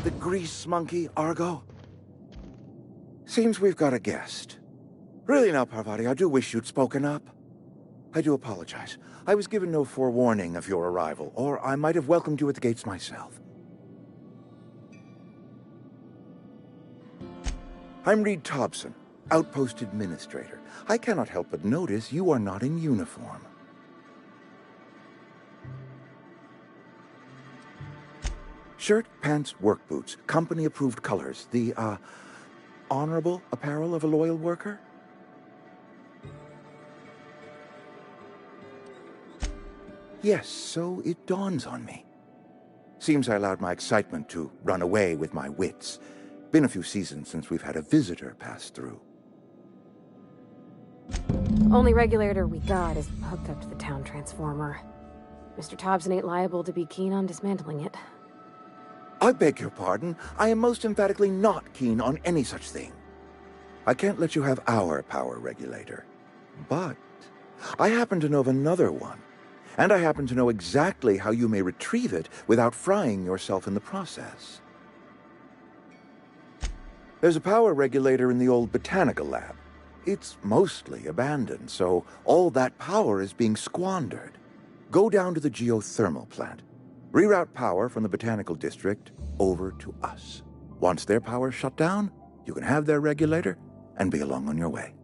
The grease monkey, Argo? Seems we've got a guest. Really now, Parvati, I do wish you'd spoken up. I do apologize. I was given no forewarning of your arrival, or I might have welcomed you at the gates myself. I'm Reed Thompson, Outpost Administrator. I cannot help but notice you are not in uniform. Shirt, pants, work boots, company-approved colors. The, honorable apparel of a loyal worker? Yes, so it dawns on me. Seems I allowed my excitement to run away with my wits. Been a few seasons since we've had a visitor pass through. Only regulator we got is hooked up to the town transformer. Mr. Thompson ain't liable to be keen on dismantling it. I beg your pardon. I am most emphatically not keen on any such thing. I can't let you have our power regulator. But I happen to know of another one. And I happen to know exactly how you may retrieve it without frying yourself in the process. There's a power regulator in the old botanical lab. It's mostly abandoned, so all that power is being squandered. Go down to the geothermal plant. Reroute power from the botanical district over to us. Once their power's shut down, you can have their regulator and be along on your way.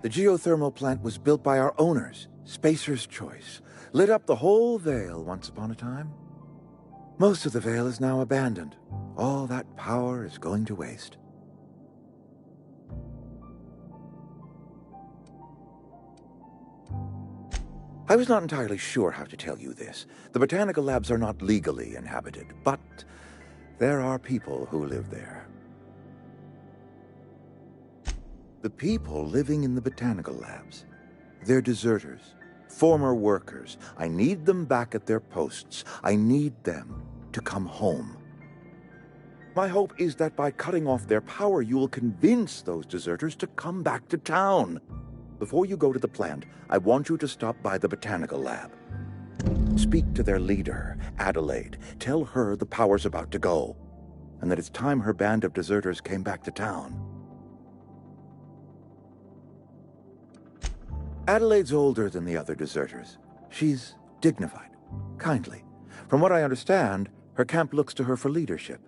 The geothermal plant was built by our owners, Spacer's Choice. Lit up the whole Vale once upon a time. Most of the Vale is now abandoned. All that power is going to waste. I was not entirely sure how to tell you this. The botanical labs are not legally inhabited, but there are people who live there. The people living in the botanical labs, they're deserters, former workers. I need them back at their posts. I need them to come home. My hope is that by cutting off their power, you will convince those deserters to come back to town. Before you go to the plant, I want you to stop by the botanical lab. Speak to their leader, Adelaide. Tell her the power's about to go, and that it's time her band of deserters came back to town. Adelaide's older than the other deserters. She's dignified, kindly. From what I understand, her camp looks to her for leadership.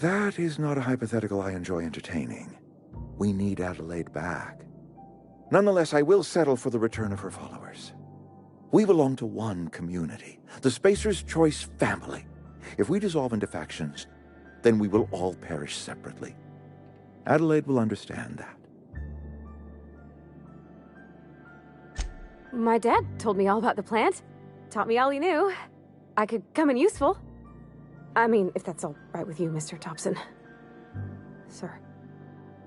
That is not a hypothetical I enjoy entertaining. We need Adelaide back. Nonetheless, I will settle for the return of her followers. We belong to one community, the Spacer's Choice family. If we dissolve into factions, then we will all perish separately. Adelaide will understand that. My dad told me all about the plant. Taught me all he knew. I could come in useful. I mean, if that's all right with you, Mr. Thompson. Sir.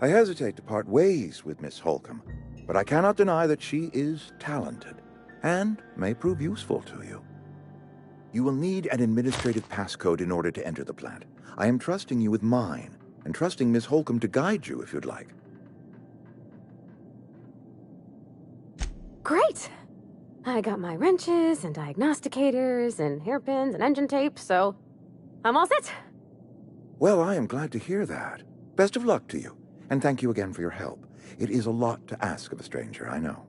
I hesitate to part ways with Miss Holcomb, but I cannot deny that she is talented, and may prove useful to you. You will need an administrative passcode in order to enter the plant. I am trusting you with mine, and trusting Miss Holcomb to guide you if you'd like. Great! I got my wrenches and diagnosticators and hairpins and engine tape, so I'm all set. Well, I am glad to hear that. Best of luck to you, and thank you again for your help. It is a lot to ask of a stranger, I know.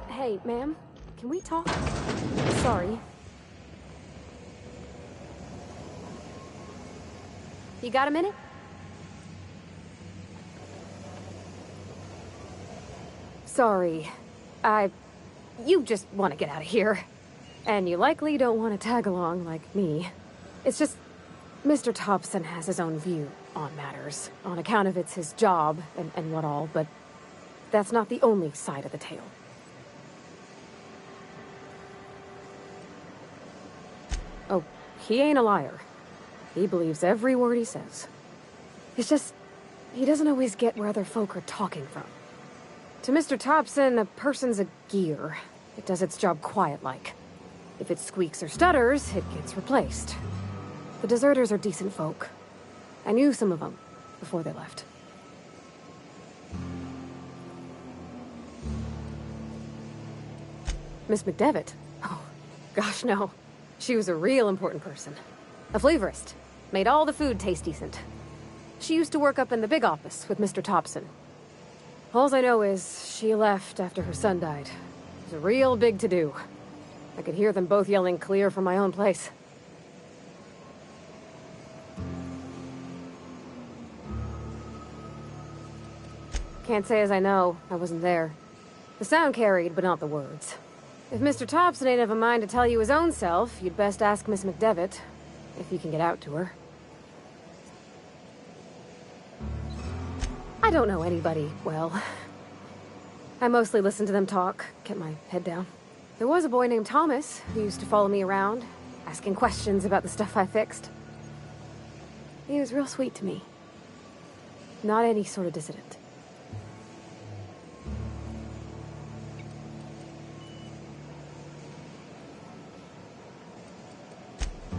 Hey, ma'am, can we talk? Sorry. You got a minute? Sorry. You just want to get out of here. And you likely don't want to tag along like me. It's just, Mr. Thompson has his own view on matters, on account of it's his job and what all, but that's not the only side of the tale. Oh, he ain't a liar. He believes every word he says. It's just, he doesn't always get where other folk are talking from. To Mr. Thompson, a person's a gear. It does its job quiet-like. If it squeaks or stutters, it gets replaced. The deserters are decent folk. I knew some of them before they left. Miss McDevitt? Oh, gosh, no. She was a real important person. A flavorist. Made all the food taste decent. She used to work up in the big office with Mr. Thompson. Alls I know is she left after her son died. It was a real big to-do. I could hear them both yelling clear from my own place. Can't say as I know. I wasn't there. The sound carried, but not the words. If Mr. Thompson ain't of a mind to tell you his own self, you'd best ask Miss McDevitt, if you can get out to her. I don't know anybody well. I mostly listen to them talk, kept my head down. There was a boy named Thomas who used to follow me around, asking questions about the stuff I fixed. He was real sweet to me. Not any sort of dissident.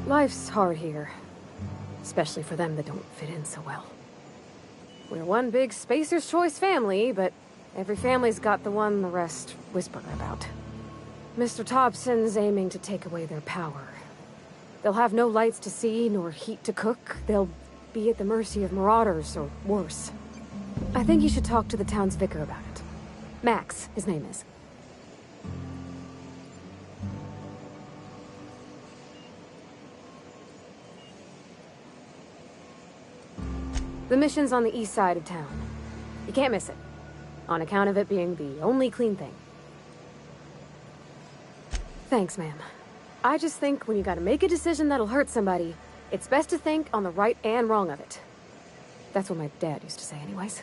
Life's hard here, especially for them that don't fit in so well. We're one big Spacer's Choice family, but every family's got the one the rest whisper about. Mr. Thompson's aiming to take away their power. They'll have no lights to see, nor heat to cook. They'll be at the mercy of marauders, or worse. I think you should talk to the town's vicar about it. Max, his name is. The mission's on the east side of town. You can't miss it, on account of it being the only clean thing. Thanks, ma'am. I just think when you gotta make a decision that'll hurt somebody, it's best to think on the right and wrong of it. That's what my dad used to say anyways.